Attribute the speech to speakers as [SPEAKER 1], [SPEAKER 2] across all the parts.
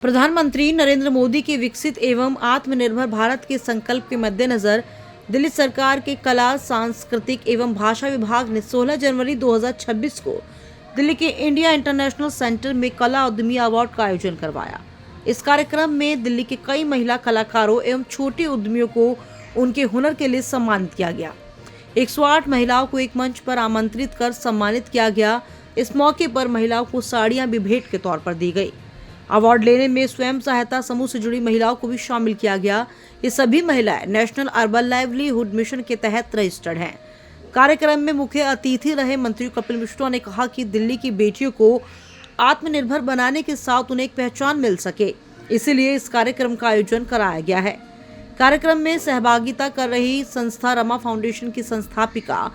[SPEAKER 1] प्रधानमंत्री नरेंद्र मोदी के विकसित एवं आत्मनिर्भर भारत के संकल्प के मद्देनजर दिल्ली सरकार के कला, सांस्कृतिक एवं भाषा विभाग ने 16 जनवरी 2026 को दिल्ली के इंडिया इंटरनेशनल सेंटर में कला उद्यमी अवार्ड का आयोजन करवाया। इस कार्यक्रम में दिल्ली के कई महिला कलाकारों एवं छोटे उद्यमियों को उनके हुनर के लिए सम्मानित किया गया। 108 महिलाओं को एक मंच पर आमंत्रित कर सम्मानित किया गया। इस मौके पर महिलाओं को साड़ियां भी भेंट के तौर पर दी गई। अवार्ड लेने में स्वयं सहायता समूह से जुड़ी महिलाओं को भी शामिल किया गया। ये सभी महिलाएं नेशनल अर्बन लाइवलीहुड मिशन के तहत रजिस्टर्ड हैं। कार्यक्रम में मुख्य अतिथि रहे मंत्री कपिल मिश्रा ने कहा कि दिल्ली की बेटियों को आत्मनिर्भर बनाने के साथ उन्हें एक पहचान मिल सके, इसीलिए इस कार्यक्रम का आयोजन कराया गया है। कार्यक्रम में सहभागिता कर रही संस्था रमा फाउंडेशन की संस्थापिका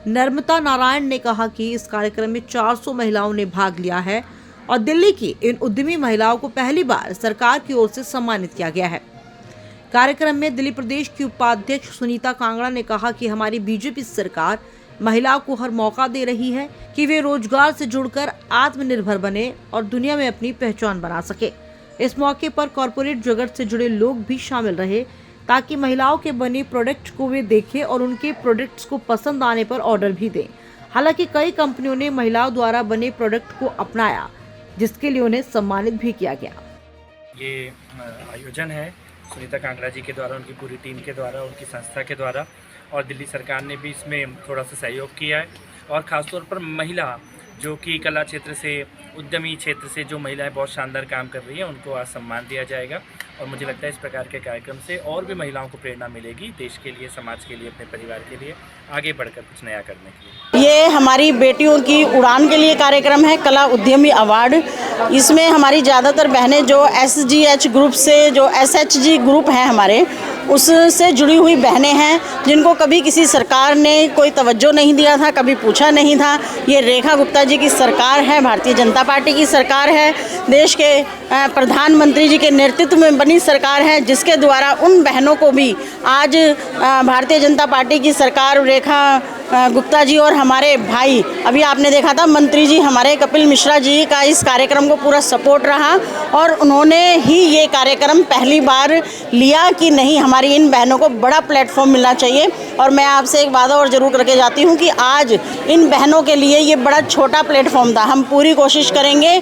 [SPEAKER 1] नर्मदा नारायण ने कहा कि इस कार्यक्रम में 400 महिलाओं ने भाग लिया है और दिल्ली की इन उद्यमी महिलाओं को पहली बार सरकार की ओर से सम्मानित किया गया है। कार्यक्रम में दिल्ली प्रदेश की उपाध्यक्ष सुनीता कांगड़ा ने कहा कि हमारी बीजेपी सरकार महिलाओं को हर मौका दे रही है कि वे रोजगार से जुड़कर आत्मनिर्भर बने और दुनिया में अपनी पहचान बना सके। इस मौके पर कॉरपोरेट जगत से जुड़े लोग भी शामिल रहे ताकि महिलाओं के बने प्रोडक्ट को वे देखें और उनके प्रोडक्ट्स को पसंद आने पर ऑर्डर भी दें। हालांकि कई कंपनियों ने महिलाओं द्वारा बने प्रोडक्ट को अपनाया, जिसके लिए उन्हें सम्मानित भी किया गया।
[SPEAKER 2] ये आयोजन है सुनीता कांगड़ा जी के द्वारा, उनकी पूरी टीम के द्वारा, उनकी संस्था के द्वारा, और दिल्ली सरकार ने भी इसमें थोड़ा सा सहयोग किया है। और ख़ासतौर पर महिला जो कि कला क्षेत्र से, उद्यमी क्षेत्र से जो महिलाएं बहुत शानदार काम कर रही हैं, उनको आज सम्मान दिया जाएगा। और मुझे लगता है इस प्रकार के कार्यक्रम से और भी महिलाओं को प्रेरणा मिलेगी देश के लिए, समाज के लिए, अपने परिवार के लिए आगे बढ़कर कुछ नया करने के लिए।
[SPEAKER 3] ये हमारी बेटियों की उड़ान के लिए कार्यक्रम है, कला उद्यमी अवार्ड। इसमें हमारी ज़्यादातर बहनें जो SGH ग्रुप से, जो SHG ग्रुप है हमारे, उससे जुड़ी हुई बहनें हैं जिनको कभी किसी सरकार ने कोई तवज्जो नहीं दिया था, कभी पूछा नहीं था। ये रेखा गुप्ता जी की सरकार है, भारतीय जनता पार्टी की सरकार है, देश के प्रधानमंत्री जी के नेतृत्व में बनी सरकार है, जिसके द्वारा उन बहनों को भी आज भारतीय जनता पार्टी की सरकार, रेखा गुप्ता जी और हमारे भाई, अभी आपने देखा था मंत्री जी हमारे कपिल मिश्रा जी का इस कार्यक्रम को पूरा सपोर्ट रहा और उन्होंने ही ये कार्यक्रम पहली बार लिया कि नहीं, हमारी इन बहनों को बड़ा प्लेटफॉर्म मिलना चाहिए। और मैं आपसे एक वादा और ज़रूर करके जाती हूँ कि आज इन बहनों के लिए ये बड़ा छोटा प्लेटफॉर्म था। हम पूरी कोशिश करेंगे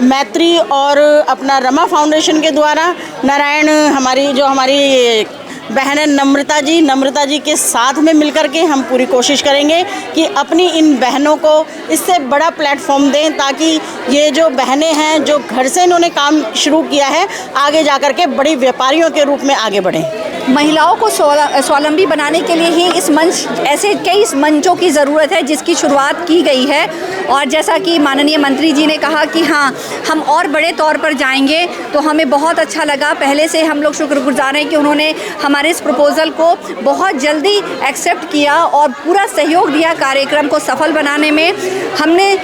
[SPEAKER 3] मैत्री और अपना रमा फाउंडेशन के द्वारा, नारायण हमारी बहन है नम्रता जी के साथ में मिलकर के हम पूरी कोशिश करेंगे कि अपनी इन बहनों को इससे बड़ा प्लेटफॉर्म दें, ताकि ये जो बहनें हैं जो घर से इन्होंने काम शुरू किया है, आगे जाकर के बड़ी व्यापारियों के रूप में आगे बढ़ें।
[SPEAKER 4] महिलाओं को स्वावलंबी बनाने के लिए ही इस मंच, ऐसे कई मंचों की ज़रूरत है जिसकी शुरुआत की गई है। और जैसा कि माननीय मंत्री जी ने कहा कि हाँ, हम और बड़े तौर पर जाएंगे, तो हमें बहुत अच्छा लगा। पहले से हम लोग शुक्रगुजार हैं कि उन्होंने हमारे इस प्रपोज़ल को बहुत जल्दी एक्सेप्ट किया और पूरा सहयोग दिया कार्यक्रम को सफल बनाने में। हमने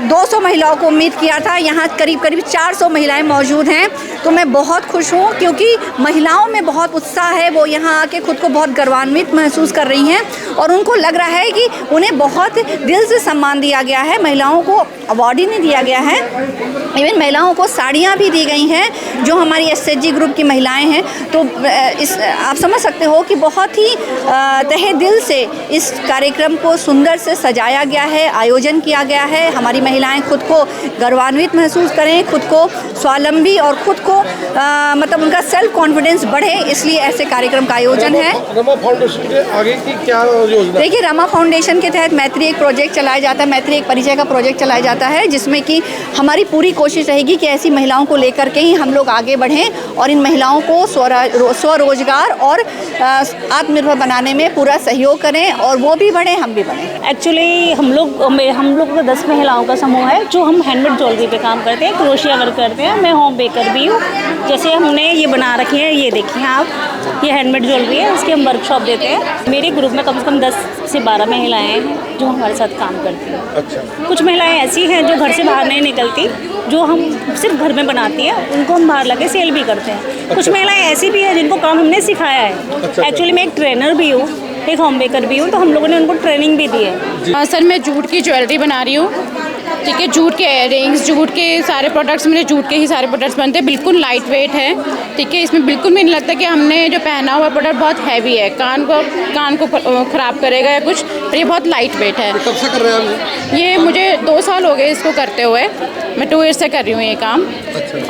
[SPEAKER 4] 200 महिलाओं को उम्मीद किया था, यहाँ करीब 400 महिलाएँ मौजूद हैं। तो मैं बहुत खुश हूँ क्योंकि महिलाओं में बहुत उत्साह है, वो यहाँ आके खुद को बहुत गौरवान्वित महसूस कर रही हैं और उनको लग रहा है कि उन्हें बहुत दिल से सम्मान दिया गया है। महिलाओं को अवार्ड ही नहीं दिया गया है, इवन महिलाओं को साड़ियाँ भी दी गई हैं जो हमारी SHG ग्रुप की महिलाएं हैं। तो आप समझ सकते हो कि बहुत ही तहे दिल से इस कार्यक्रम को सुंदर से सजाया गया है, आयोजन किया गया है। हमारी महिलाएं खुद को गौरवान्वित महसूस करें, खुद को स्वावलंबी और खुद को मतलब उनका सेल्फ कॉन्फिडेंस बढ़े, इसलिए ऐसे कार्यक्रम का आयोजन है।
[SPEAKER 5] रमा फाउंडेशन के आगे की क्या योजना?
[SPEAKER 4] देखिए, रमा फाउंडेशन के तहत मैत्री एक प्रोजेक्ट चलाया जाता है, मैत्री एक परिचय का प्रोजेक्ट चलाया जाता है, जिसमें कि हमारी पूरी कोशिश रहेगी कि ऐसी महिलाओं को लेकर के ही हम लोग आगे बढ़ें और इन महिलाओं को स्वरोजगार और आत्मनिर्भर बनाने में पूरा सहयोग करें और वो भी बढ़ें, हम भी बढ़ें।
[SPEAKER 6] एक्चुअली हम लोग 10 महिलाओं का समूह है जो हम हैंडमेड ज्वेलरी पे काम करते हैं, क्रोशिया वर्क करते हैं। मैं होम बेकर भी हूँ। जैसे हमने ये बना रखी है, ये देखिए आप, ये हैंडमेड ज्वेलरी है, इसकी हम वर्कशॉप देते हैं। मेरे ग्रुप में कम से कम 10 से 12 महिलाएं हैं जो हमारे साथ काम करती हैं।
[SPEAKER 5] अच्छा।
[SPEAKER 6] कुछ महिलाएं ऐसी हैं जो घर से बाहर नहीं निकलती, जो हम सिर्फ घर में बनाती हैं, उनको हम बाहर लगे सेल भी करते हैं। कुछ महिलाएं ऐसी भी हैं जिनको काम हमने सिखाया है। एक्चुअली मैं एक ट्रेनर भी हूँ, एक होम बेकर भी हूँ, तो हम लोगों ने उनको ट्रेनिंग भी दी है।
[SPEAKER 7] सर, मैं जूट की ज्वेलरी बना रही हूँ। ठीक है, जूट के इयररिंग्स, जूट के सारे प्रोडक्ट्स, मेरे जूट के ही सारे प्रोडक्ट्स बनते हैं, बिल्कुल लाइट वेट है। ठीक है, इसमें बिल्कुल भी नहीं लगता कि हमने जो पहना हुआ प्रोडक्ट बहुत हैवी है, कान को ख़राब करेगा या कुछ, और ये बहुत लाइट वेट है।
[SPEAKER 5] कब से कर रहे हैं आप
[SPEAKER 7] ये मुझे 2 साल हो गए इसको करते हुए, मैं 2 ईयर से कर रही हूँ ये काम।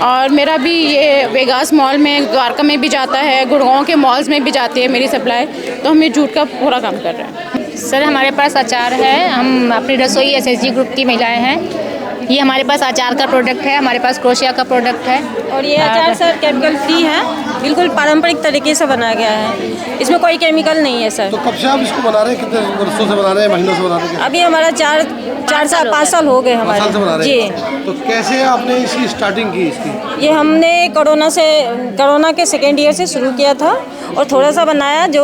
[SPEAKER 7] और मेरा भी ये वेगास मॉल में, द्वारका में भी जाता है, गुड़गांव के मॉल्स में भी जाती है मेरी सप्लाई, तो हम ये जूट का पूरा काम कर रहे हैं।
[SPEAKER 8] सर हमारे पास अचार है, हम अपनी रसोई एसएचजी ग्रुप की महिलाएं हैं। ये हमारे पास अचार का प्रोडक्ट है, हमारे पास क्रोशिया का प्रोडक्ट है।
[SPEAKER 9] और ये अचार सर केमिकल फ्री है, बिल्कुल पारंपरिक तरीके से बनाया गया है, इसमें कोई केमिकल नहीं है सर।
[SPEAKER 5] तो कब से आप इसको बना रहे हैं, कितने वर्षों से बना रहे हैं, महीनों से बना रहे हैं?
[SPEAKER 9] अभी हमारा 5 साल हो गए हमारे।
[SPEAKER 5] 5 साल से बना रहे
[SPEAKER 9] जी।
[SPEAKER 5] हैं। तो कैसे आपने इसकी स्टार्टिंग की इसकी?
[SPEAKER 9] ये हमने कोरोना के सेकेंड ईयर से शुरू किया था और थोड़ा सा बनाया, जो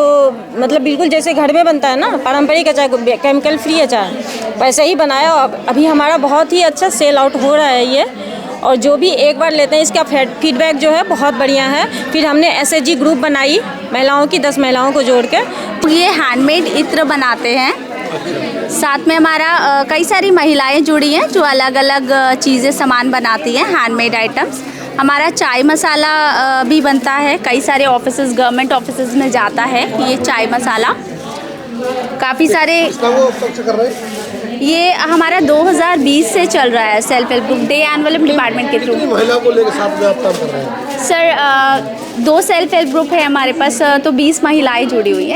[SPEAKER 9] मतलब बिल्कुल जैसे घर में बनता है ना पारंपरिक अचार, केमिकल फ्री अचार, वैसे ही बनाया। अभी हमारा बहुत ही अच्छा सेल आउट हो रहा है ये, और जो भी एक बार लेते हैं इसका फीडबैक जो है बहुत बढ़िया है। फिर हमने एसएचजी ग्रुप बनाई महिलाओं की, 10 महिलाओं को जोड़ के।
[SPEAKER 10] ये हैंडमेड इत्र बनाते हैं, साथ में हमारा कई सारी महिलाएं जुड़ी हैं जो अलग अलग चीज़ें सामान बनाती हैं, हैंडमेड आइटम्स। हमारा चाय मसाला भी बनता है, कई सारे ऑफिसेज, गवर्नमेंट ऑफिसेज में जाता है ये चाय मसाला। काफ़ी सारे ये हमारा 2020 से चल रहा है, self help group day envelope department के थ्रू।
[SPEAKER 5] महिला को लेकर साथ में आप काम कर रहे हैं?
[SPEAKER 10] सर 2 सेल्फ हेल्प ग्रुप है हमारे पास, तो 20 महिलाएं जुड़ी हुई हैं।